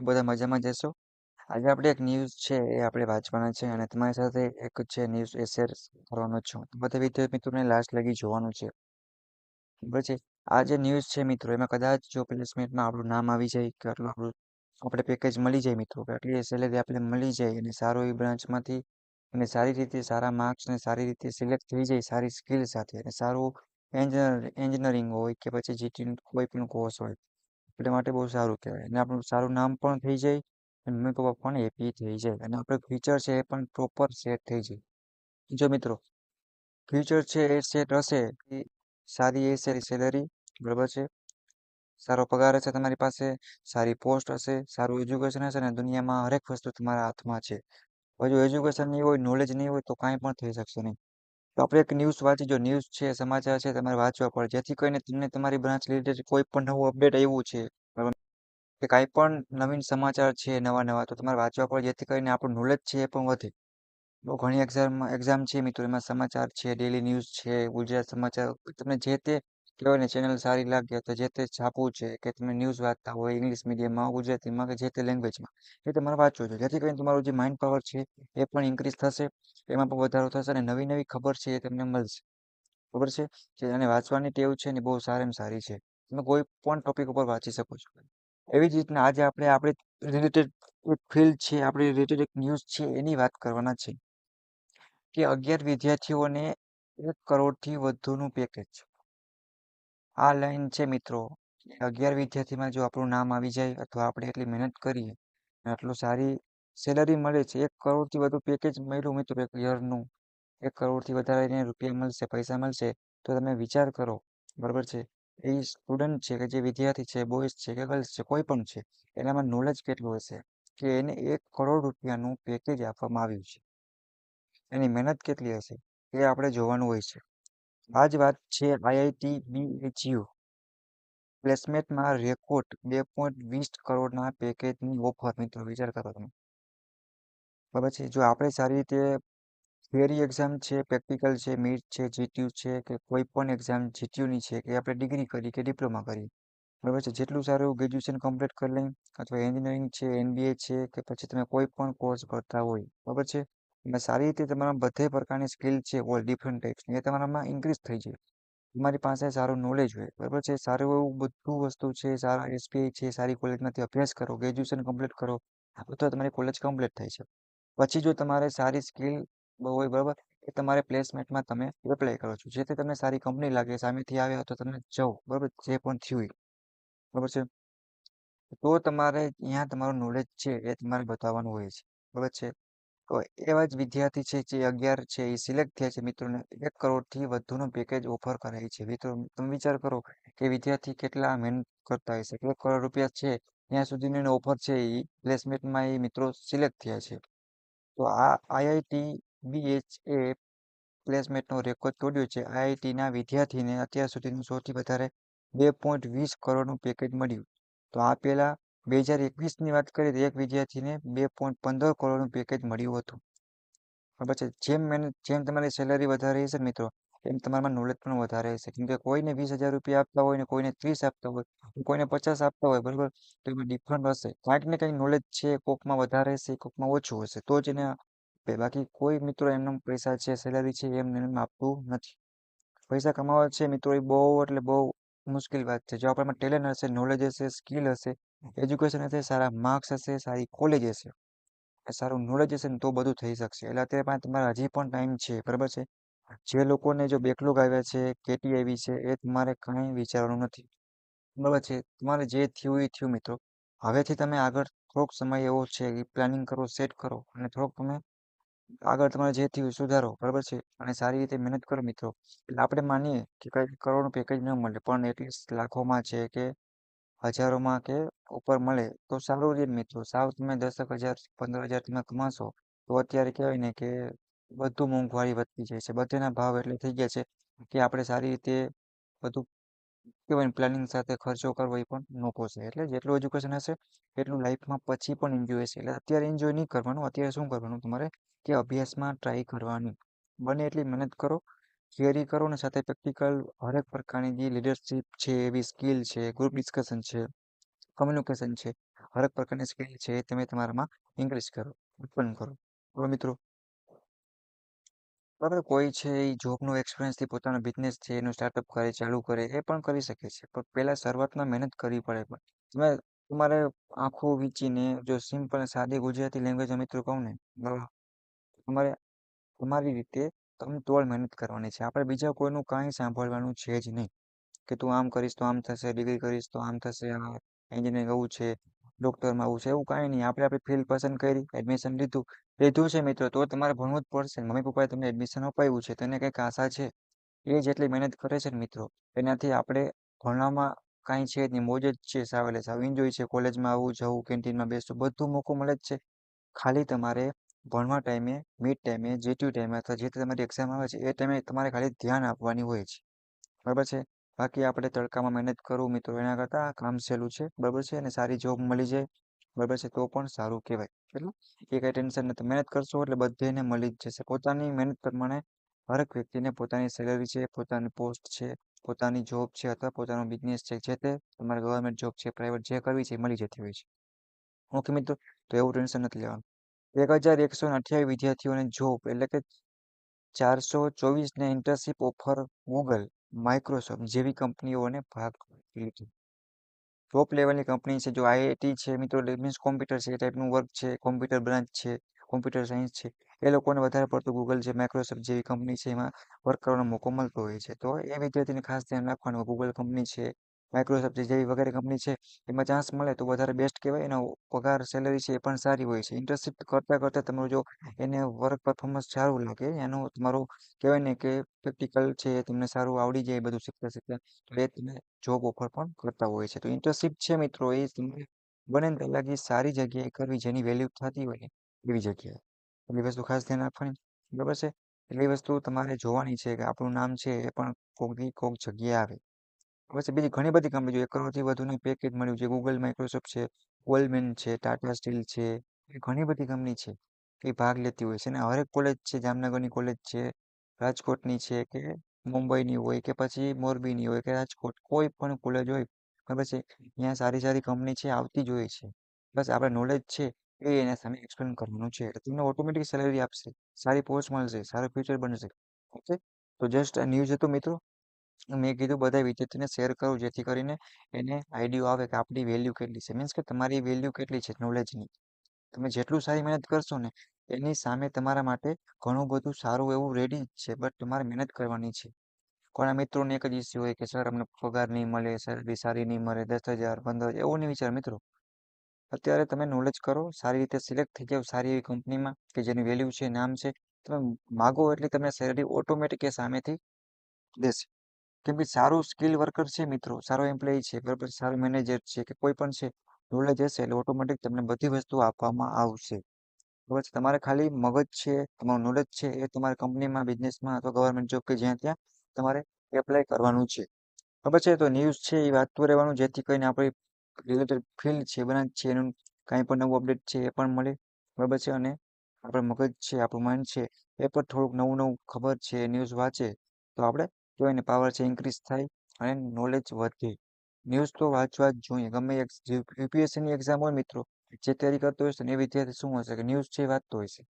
બધા મજામાં જશો. આજે આપણે એક ન્યૂઝ છે એ આપણે વાંચવાના છે અને તમારી સાથે એક છે ન્યૂઝ એ શેર કરવાનો છું. તો બધા વિદ્યાર્થી મિત્રોને લાસ્ટ લગી જોવાનું છે. બરાબર છે. આ જે ન્યૂઝ છે મિત્રો એમાં કદાચ જો પ્લેસમેન્ટમાં આપણું નામ આવી જાય કે આટલું આપણું આપણે પેકેજ મળી જાય મિત્રો કે આટલી સેલેરી આપણે મળી જાય અને સારો એ બ્રાન્ચમાંથી અને સારી રીતે સારા માર્ક્સ ને સારી રીતે સિલેક્ટ થઈ જાય સારી સ્કિલ સાથે અને સારું એન્જિનિયરિંગ હોય કે પછી જીટી કોઈ પણ કોર્સ હોય એટલે માટે બહુ સારું કહેવાય અને આપણું સારું નામ પણ થઈ જાય અને મમ્મી પપ્પા પણ હેપી થઈ જાય અને આપણે ફ્યુચર છે એ પણ પ્રોપર સેટ થઈ જાય. જો મિત્રો ફ્યુચર છે એ સેટ હશે એ સારી એ સારી સેલરી બરાબર છે સારો પગાર હશે તમારી પાસે સારી પોસ્ટ હશે સારું એજ્યુકેશન હશે ને દુનિયામાં હરેક વસ્તુ તમારા હાથમાં છે. હવે જો એજ્યુકેશન નહીં હોય નોલેજ નહીં હોય તો કાંઈ પણ થઈ શકશે નહીં. તો આપણે એક ન્યૂઝ વાંચી જો ન્યૂઝ છે સમાચાર છે તમારે વાંચવા પડે જેથી કરીને તમને તમારી બ્રાન્ચ રિલેટેડ કોઈ પણ નવું અપડેટ આવ્યું છે બરાબર કે કાંઈ પણ નવીન સમાચાર છે નવા તો તમારે વાંચવા પડે જેથી કરીને આપણું નોલેજ છે એ પણ વધે. બહુ ઘણી એક્ઝામ છે મિત્રો એમાં સમાચાર છે ડેલી ન્યૂઝ છે ગુજરાત સમાચાર તમને જે તે કહેવાય ને ચેનલ સારી લાગે તો જે તે છાપવું છે કે તમે ન્યૂઝ વાંચતા હોય ઇંગ્લિશ મીડિયમમાં ગુજરાતીમાં કે જે તે લેંગ્વેજમાં એ તમારે વાંચવું જોઈએ જેથી કરીને તમારું જે માઇન્ડ પાવર છે એ પણ ઇન્ક્રીઝ થશે એમાં પણ વધારો થશે અને નવી નવી ખબર છે એ તમને મળશે. ખબર છે જે અને વાંચવાની ટેવ છે ને બહુ સારામાં સારી છે. તમે કોઈ પણ ટોપિક ઉપર વાંચી શકો છો. એવી જ રીતના આજે આપણે રિલેટેડ એક ફિલ્ડ છે આપણી રિલેટેડ એક ન્યૂઝ છે એની વાત કરવાના છે કે 11 વિદ્યાર્થીઓને 1 કરોડથી વધુનું પેકેજ. આ લાઈન છે મિત્રો 11 વિદ્યાર્થીમાં જો આપણું નામ આવી જાય અથવા આપણે એટલી મહેનત કરીએ અને આટલું સારી સેલરી મળે છે 1 કરોડથી વધુ પેકેજ મળ્યું મિત્રો એક યરનું 1 કરોડથી વધારે રૂપિયા મળશે પૈસા મળશે તો તમે વિચાર કરો બરાબર છે એ સ્ટુડન્ટ છે કે જે વિદ્યાર્થી છે બોયઝ છે કે ગર્લ્સ છે કોઈ પણ છે એનામાં નોલેજ કેટલું હશે કે એને 1 કરોડ રૂપિયાનું પેકેજ આપવામાં આવ્યું છે. એની મહેનત કેટલી હશે એ આપણે જોવાનું હોય છે. આ જ વાત છે આઈઆઈટી બીએચયુ પ્લેસમેન્ટમાં રેકોર્ડ 2.20 કરોડના પેકેજની ઓફર મિત્રો વિચાર કરો તમે. બરાબર છે જો આપણે સારી રીતે થિયરી એક્ઝામ છે પ્રેક્ટિકલ છે મીટ છે જીટીયુ છે કે કોઈ પણ એક્ઝામ જીટીયુની છે કે આપણે ડિગ્રી કરી કે ડિપ્લોમા કરી બરાબર છે જેટલું સારું ગ્રેજ્યુએશન કમ્પ્લીટ કરી લઈ અથવા એન્જિનિયરિંગ છે એનબીએ છે કે પછી તમે કોઈ પણ કોર્સ કરતા હોય બરાબર છે અને સારી રીતે તમારા બધે પ્રકારની સ્કિલ છે ઓલ ડિફરન્ટ ટાઈપ્સની એ તમારામાં ઇન્ક્રીઝ થઈ જાય. તમારી પાસે સારું નોલેજ હોય બરાબર છે સારું એવું બધું વસ્તુ છે સારા એસપીઆઈ છે સારી કોલેજમાંથી અભ્યાસ કરો ગ્રેજ્યુએશન કમ્પ્લીટ કરો તો તમારી કોલેજ કમ્પ્લીટ થાય છે. પછી જો તમારે સારી સ્કિલ હોય બરાબર એ તમારે પ્લેસમેન્ટમાં તમે એપ્લાય કરો છો જેથી તમને સારી કંપની લાગે સામેથી આવ્યા તો તમે જાઓ બરાબર જે પણ થયું બરાબર છે તો તમારે અહીંયા તમારું નોલેજ છે એ તમારે બતાવવાનું હોય છે બરાબર છે. તો એવા જ વિદ્યાર્થી છે જે 11 છે એ સિલેક્ટ થયા છે મિત્રોને 1 કરોડથી વધુનું પેકેજ ઓફર કરાય છે મિત્રો તમે વિચાર કરો કે વિદ્યાર્થી કેટલા મહેનત કરતા હશે 1 કરોડ રૂપિયા છે ત્યાં સુધીની એનો ઓફર છે એ પ્લેસમેન્ટમાં એ મિત્રો સિલેક્ટ થયા છે. તો આ આઈઆઈટી બીએચએ પ્લેસમેન્ટનો રેકોર્ડ તોડ્યો છે આઈઆઈટીના વિદ્યાર્થીને અત્યાર સુધીનું સૌથી વધારે 2.20 કરોડનું પેકેજ મળ્યું. તો આ પહેલા 2021ની વાત કરીએ તો એક વિદ્યાર્થીને 2.15 કરોડનું પેકેજ મળ્યું હતું. બરાબર છે જેમ તમારી સેલરી વધારે હશે મિત્રો એમ તમારામાં નોલેજ પણ વધારે હશે કેમ કે કોઈને 20,000 રૂપિયા આપતા હોય ને કોઈને 30 આપતા હોય કોઈને 50 આપતા હોય બરાબર તો એમાં ડિફરન્ટ હશે કાંઈક ને કંઈક નોલેજ છે કોકમાં વધારે હશે કોકમાં ઓછું હશે તો જ એને આપે બાકી કોઈ મિત્રો એમના પૈસા છે સેલરી છે એમને એમ આપતું નથી. પૈસા કમાવા છે મિત્રો એ બહુ એટલે બહુ મુશ્કેલ વાત છે જો આપણામાં ટેલેન્ટ હશે નોલેજ હશે સ્કિલ હશે એજ્યુકેશન હશે સારા માર્ક્સ હશે સારી કોલેજ હશે સારું નોલેજ હશે ને તો બધું થઈ શકશે એટલે અત્યારે પણ તમારે હજી પણ ટાઈમ છે બરાબર છે. જે લોકોને જો બેકલોગ આવ્યા છે કેટી આવી છે એ તમારે કંઈ વિચારવાનું નથી બરાબર છે તમારે જે થયું એ થયું મિત્રો હવેથી તમે આગળ થોડોક સમય એવો છે એ પ્લાનિંગ કરો સેટ કરો અને થોડોક તમે આગળ તમારે જે થયું એ સુધારો બરાબર છે અને સારી રીતે મહેનત કરો મિત્રો એટલે આપણે માનીએ કે કંઈક કરોડનું પેકેજ ન મળે પણ એટલીસ્ટ લાખોમાં છે કે હજારોમાં કે ઉપર મળે તો સારું રહે મિત્રો સાવ તમે 10,000 15,000 તમે કમાશો તો અત્યારે કહેવાય ને કે બધું મોંઘવારી વધતી જાય છે બધાના ભાવ એટલે થઈ ગયા છે કે આપણે સારી રીતે બધું કહેવાય પ્લાનિંગ સાથે ખર્ચો કરવો એ પણ નો પોસાય એટલે જેટલું એજ્યુકેશન હશે એટલું લાઈફમાં પછી પણ એન્જોય હશે એટલે અત્યારે એન્જોય નહીં કરવાનું અત્યારે શું કરવાનું તમારે કે અભ્યાસમાં ટ્રાય કરવાની બને એટલી મહેનત કરો થિયરી કરો ને સાથે પ્રેક્ટિકલ હરેક પ્રકારની જે લીડરશિપ છે એવી સ્કિલ છે ગ્રુપ ડિસ્કશન છે કમ્યુનિકેશન છે હરેક પ્રકારની સ્કિલ છે એ તમે તમારામાં ઇન્ક્રીઝ કરો, ઉત્પન્ન કરો. હવે મિત્રો બરાબર કોઈ છે એ જોબનો એક્સપિરિયન્સથી પોતાનો બિઝનેસ છે એનું સ્ટાર્ટઅપ કરે, ચાલુ કરે એ પણ કરી શકે છે. પણ પહેલા શરૂઆતમાં મહેનત કરવી પડે. પણ તમે તમારે આંખો વીંચીને જો સિમ્પલ અને સાદી ગુજરાતી લેંગ્વેજમાં મિત્રો કહું ને બરાબર, તમારે તમારી રીતે તમે તોડ મહેનત કરવાની છે. આપણે બીજા કોઈનું કાંઈ સાંભળવાનું છે જ નહીં. કે તું આમ કરીશ તો આમ થશે, ડિગ્રી કરીશ તો આમ થશે, આ એન્જિનિયરિંગ આવું છે, ડોક્ટરમાં આવું છે, એવું કાંઈ નહીં. આપણે આપણી ફિલ્ડ પસંદ કરી, એડમિશન લીધું છે મિત્રો, તો તમારે ભણવું જ પડશે. મમ્મી પપ્પાએ તમને એડમિશન અપાવ્યું છે, તેને કંઈક આશા છે. એ જેટલી મહેનત કરે છે ને મિત્રો, એનાથી આપણે ભણવામાં કાંઈ છે જ નહીં, મોજ જ છે, સાવ એટલે સાવ એન્જોય છે. કોલેજમાં આવું જવું, કેન્ટીનમાં બેસવું, બધું મોકો મળે જ છે. ખાલી તમારે ભણવા ટાઈમે, મિડ ટાઈમે, જેટ્યુ ટાઈમે અથવા જે તમારી એક્ઝામ આવે છે એ ટાઈમે તમારે ખાલી ધ્યાન આપવાની હોય છે. બરાબર છે. બાકી આપણે તડકામાં મહેનત કરવું મિત્રો એના કરતાં કામ સહેલું છે. બરાબર છે. અને સારી જોબ મળી જાય બરાબર છે તો પણ સારું કહેવાય. એટલે એ કઈ ટેન્શન નથી. મહેનત કરશો એટલે બધાને મળી જ જશે. પોતાની મહેનત પ્રમાણે હરેક વ્યક્તિને પોતાની સેલેરી છે, પોતાની પોસ્ટ છે, પોતાની જોબ છે અથવા પોતાનો બિઝનેસ છે, જે તે તમારે ગવર્મેન્ટ જોબ છે, પ્રાઇવેટ જે કરવી છે એ મળી જતી હોય છે. ઓકે મિત્રો, તો એવું ટેન્શન નથી લેવાનું. 1128 વિદ્યાર્થીઓને જોબ એટલે કે 424 ને ઇન્ટર્નશીપ ઓફર ગૂગલ, માઇક્રોસોફ્ટ જેવી કંપનીઓને ભાગ લીધો. ટોપ લેવલની કંપની છે. જો આઈઆઈટી છે મિત્રો, મીન્સ કોમ્પ્યુટર છે, એ ટાઈપનું વર્ક છે, કોમ્પ્યુટર બ્રાન્ચ છે, કોમ્પ્યુટર સાયન્સ છે, એ લોકોને વધારે પડતું ગૂગલ છે, માઇક્રોસોફ્ટ જેવી કંપની છે એમાં વર્ક કરવાનો મોકો મળતો હોય છે. તો એ વિદ્યાર્થીને ખાસ ધ્યાન રાખવાનું. ગૂગલ કંપની છે, માઇક્રોસોફ્ટ જેવી વગેરે કંપની છે, એમાં ચાન્સ મળે તો વધારે બેસ્ટ કહેવાય. એનો પગાર સેલરી છે એ પણ સારી હોય છે. ઇન્ટર્નશીપ કરતાં કરતાં તમારું જો એને વર્ક પરફોર્મન્સ સારું લાગે, એનું તમારું કહેવાય ને કે પ્રેક્ટિકલ છે એ તમને સારું આવડી જાય બધું શીખતા શીખતા, તો એ તમે જોબ ઓફર પણ કરતા હોય છે. તો ઇન્ટર્નશીપ છે મિત્રો એ તમારે બને ને ત્યાં લગી સારી જગ્યાએ કરવી, જેની વેલ્યુ થતી હોય ને એવી જગ્યાએ. એટલી વસ્તુ ખાસ ધ્યાન રાખવાની. બરાબર છે. એટલી વસ્તુ તમારે જોવાની છે કે આપણું નામ છે એ પણ કોકની કોક જગ્યાએ આવે. પછી બીજી ઘણી બધી કંપની જો 1 કરોડથી વધુનું પેકેજ મળ્યું છે. ગૂગલ, માઇક્રોસોફ્ટ છે, ગોલ્ડમેન છે, ટાટા સ્ટીલ છે, એ ઘણી બધી કંપની છે એ ભાગ લેતી હોય છે. અને હરેક કોલેજ છે, જામનગરની કોલેજ છે, રાજકોટની છે કે મુંબઈની હોય કે પછી મોરબીની હોય કે રાજકોટ, કોઈ પણ કોલેજ હોય બરાબર છે, ત્યાં સારી સારી કંપની છે આવતી જ હોય છે. બસ આપણે નોલેજ છે એ એના સામે એક્સપ્લેન કરવાનું છે એટલે તમને ઓટોમેટિક સેલેરી આપશે, સારી પોસ્ટ મળશે, સારું ફ્યુચર બનશે. ઓકે, તો જસ્ટ આ ન્યૂઝ હતું મિત્રો. મેં કીધું બધા વિદ્યાર્થીને શેર કરું જેથી કરીને એને આઈડિયો આવે કે આપણી વેલ્યુ કેટલી છે, મીન્સ કે તમારી વેલ્યુ કેટલી છે નોલેજની. તમે જેટલું સારી મહેનત કરશો ને એની સામે તમારા માટે ઘણું બધું સારું એવું રેડી જ છે, બટ તમારે મહેનત કરવાની છે. ઘણા મિત્રોને એક જ ઇસ્યુ હોય કે સર અમને પગાર નહીં મળે, સેલરી સારી નહીં મળે, 10,000 15,000 એવું નહીં વિચાર મિત્રો. અત્યારે તમે નોલેજ કરો, સારી રીતે સિલેક્ટ થઈ જાવ સારી એવી કંપનીમાં કે જેની વેલ્યુ છે, નામ છે, તમે માગો એટલે તમને સેલરી ઓટોમેટિક એ સામેથી દેશે. કેમ કે સારું સ્કિલ વર્કર છે મિત્રો, સારો એમ્પ્લોય છે, બરાબર, સારો મેનેજર છે કે કોઈ પણ છે, નોલેજ હશે એટલે ઓટોમેટિક તમને બધી વસ્તુ આપવામાં આવશે. બરાબર છે. તમારે ખાલી મગજ છે, તમારું નોલેજ છે એ તમારે કંપનીમાં, બિઝનેસમાં અથવા ગવર્મેન્ટ જોબ કે જ્યાં ત્યાં તમારે એપ્લાય કરવાનું છે. ખબર છે. તો ન્યૂઝ છે એ વાંચતું રહેવાનું જેથી કરીને આપણી રિલેટેડ ફિલ્ડ છે, બ્રાન્ચ છે, એનું કાંઈ પણ નવું અપડેટ છે એ પણ મળે. બરાબર છે. અને આપણે મગજ છે, આપણું માઇન્ડ છે એ પણ થોડુંક નવું નવું ખબર છે, ન્યૂઝ વાંચે તો આપણે કહેવાય ને પાવર છે ઇન્ક્રીઝ થાય અને નોલેજ વધે. ન્યૂઝ તો વાંચવા જ જોઈએ. ગમે યુપીએસસીની એક્ઝામ હોય મિત્રો, જે તૈયારી કરતો હોય છે ને એ વિદ્યાર્થી શું હશે કે ન્યૂઝ છે એ વાંચતો હોય છે.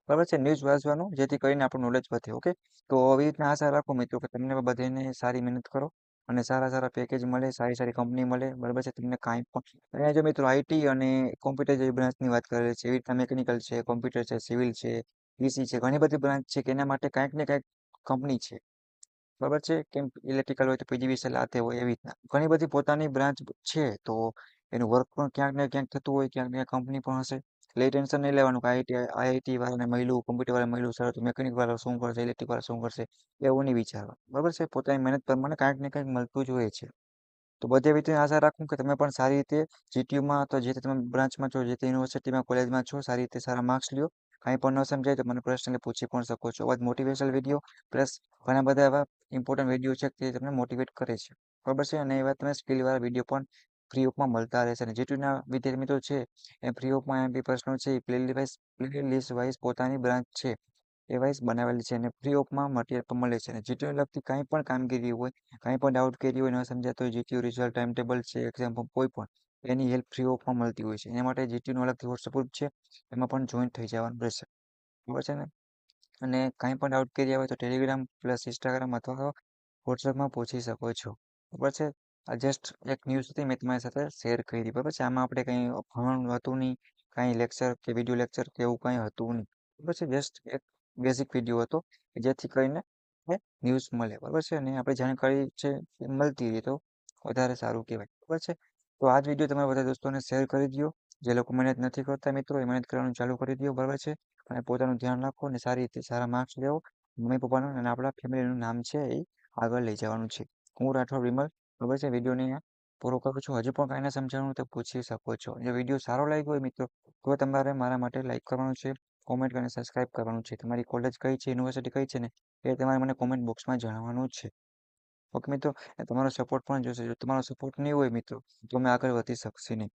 બરાબર છે. ન્યૂઝ વાંચવાનું જેથી કરીને આપણું નોલેજ વધે. ઓકે, તો આવી રીતના આશા રાખો મિત્રો કે તમને બધાને સારી મહેનત કરો અને સારા સારા પેકેજ મળે, સારી સારી કંપની મળે. બરાબર છે. તમને કાંઈ પણ અહીંયા જો મિત્રો આઈટી અને કોમ્પ્યુટર જેવી બ્રાન્ચની વાત કરેલી છે, એવી રીતના મેકેનિકલ છે, કોમ્પ્યુટર છે, સિવિલ છે, ઈસી છે, ઘણી બધી બ્રાન્ચ છે કે એના માટે કાંઈક ને કાંઈક કંપની છે. બરાબર છે. કેમ ઇલેક્ટ્રિકલ હોય તો પીજીવીસીએલ આતે હોય એવી રીતના ઘણી બધી પોતાની બ્રાન્ચ છે. તો એનું વર્ક પણ ક્યાંક ને ક્યાંક થતું હોય, ક્યાંક ને ક્યાંક કંપની પણ હશે. એટલે એ ટેન્શન નહીં લેવાનું કે આઈઆઈટી વાળાને મળ્યું, કોમ્પ્યુટર વાળા મળ્યું, સર તો મેકેનિક વાળા શું કરશે, ઇલેક્ટ્રિક વાળા શું કરશે, એવું નહીં વિચારવાનું. બરાબર છે. પોતાની મહેનત પ્રમાણે કાંઈક ને કાંઈક મળતું જ હોય છે. તો બધી રીતે આશા રાખું કે તમે પણ સારી રીતે જીટીયુમાં અથવા જે તે તમે બ્રાન્ચમાં છો, જે તે યુનિવર્સિટીમાં, કોલેજમાં છો, સારી રીતે સારા માર્ક્સ લ્યો. કાંઈ પણ ન સમજાય તો મને પર્સનલી પૂછી પણ શકો છો. આવા જ મોટિવેશનલ વિડીયો પ્લસ ઘણા બધા એવા ઇમ્પોર્ટન્ટ વિડીયો છે કે જે તમને મોટિવેટ કરે છે. બરાબર છે. અને એવા તમે સ્કિલવાળા વિડીયો પણ ફ્રી ઓફમાં મળતા રહેશે. અને જીટીયુના વિદ્યાર્થી મિત્રો છે એ ફ્રી ઓફમાં એમપી પ્રશ્નો છે એ પ્લેલિસ્ટ વાઇઝ પોતાની બ્રાન્ચ છે એ વાઇઝ બનાવેલી છે અને ફ્રી ઓફમાં મટીરિયલ પણ મળે છે. અને જીટીયુને લગતી કાંઈ પણ કામગીરી હોય, કાંઈ પણ ડાઉટ કેરી હોય, ન સમજાતો હોય, જીટીયુ રિઝલ્ટ, ટાઈમ ટેબલ છે, એક્ઝામ કોઈ પણ એની હેલ્પ ફ્રી ઓફમાં મળતી હોય છે. એના માટે જીટીયુનો અલગથી વોટ્સએપ ગ્રુપ છે. એમાં પણ જોઈન થઈ જવાનું રહેશે. બરાબર છે ને? અને કાંઈ પણ ડાઉટ કર્યા હોય તો ટેલિગ્રામ પ્લસ ઇન્સ્ટાગ્રામ અથવા તો વોટ્સએપમાં પૂછી શકો છો. બરાબર છે? આ જસ્ટ એક ન્યૂઝ હતી મેં તમારી સાથે શેર કરી. બરાબર છે? આમાં આપણે કંઈ ભણવાનું હતું નહીં, કાંઈ લેક્ચર કે વિડિયો લેક્ચર કે એવું કાંઈ હતું નહીં. બરાબર છે? જસ્ટ એક બેઝિક વિડીયો હતો કે જેથી કરીને ન્યૂઝ મળે. બરાબર છે? અને આપણે જાણકારી છે એ મળતી રહે તો વધારે સારું કહેવાય. બરાબર છે? તો આ જ વિડીયો તમારા બધા દોસ્તોને શેર કરી દો. જે લોકો મહેનત નથી કરતા મિત્રો એ મહેનત કરવાનું ચાલુ કરી દો. બરાબર છે? અને પોતાનું ધ્યાન રાખો અને સારી રીતે સારા માર્ક્સ લેવો. મમ્મી પપ્પાનું અને આપણા ફેમિલીનું નામ છે એ આગળ લઈ જવાનું છે. હું રાઠોડ વિમલ. બરાબર છે? વિડીયોને અહીંયા પૂરો કરું છું. હજુ પણ કાંઈ ના સમજાણું હોય તો પૂછી શકો છો. જો વિડીયો સારો લાગ્યો હોય મિત્રો તો તમારે મારા માટે લાઈક કરવાનું છે, કોમેન્ટ અને સબસ્ક્રાઇબ કરવાનું છે. તમારી કોલેજ કઈ છે, યુનિવર્સિટી કઈ છે ને એ તમારે મને કોમેન્ટ બોક્સમાં જણાવવાનું છે. ઓકે મિત્રો, તમારો સપોર્ટ પણ જોશે. જો તમારો સપોર્ટ નહીં હોય મિત્રો તો અમે આગળ વધી શકશે નહીં.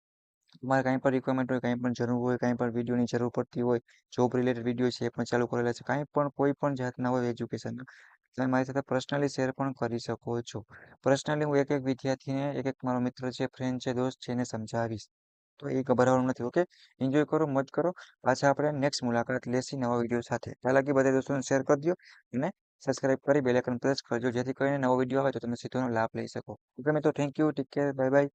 તમારે કાંઈ પણ રિક્વાયરમેન્ટ હોય, કાંઈ પણ જરૂર હોય, કાંઈ પણ વિડીયોની જરૂર પડતી હોય, જોબ રિલેટેડ વિડીયો છે એ પણ ચાલુ કરેલા છે. કાંઈ પણ કોઈ પણ જાતના હોય એજ્યુકેશનના, તમે મારી સાથે પર્સનલી શેર પણ કરી શકો છો. પર્સનલી હું એક એક વિદ્યાર્થીને, એક એક મારો મિત્ર છે, ફ્રેન્ડ છે, દોસ્ત છે એને સમજાવીશ. તો એ ગભરાવાનું નથી. ઓકે, એન્જોય કરો, મોજ કરો. પાછા આપણે નેક્સ્ટ મુલાકાત લેશી નવા વિડીયો સાથે. ત્યાં લગી બધા દોસ્તોને શેર કરી દો અને સબસ્ક્રાઇબ કરી બેલ આઇકન પ્રેસ કરજો જેથી કરીને નવો વિડીયો આવે તો તમે સીધો એનો લાભ લઈ શકો. ઓકે મિત્રો, thank you, take care, bye bye.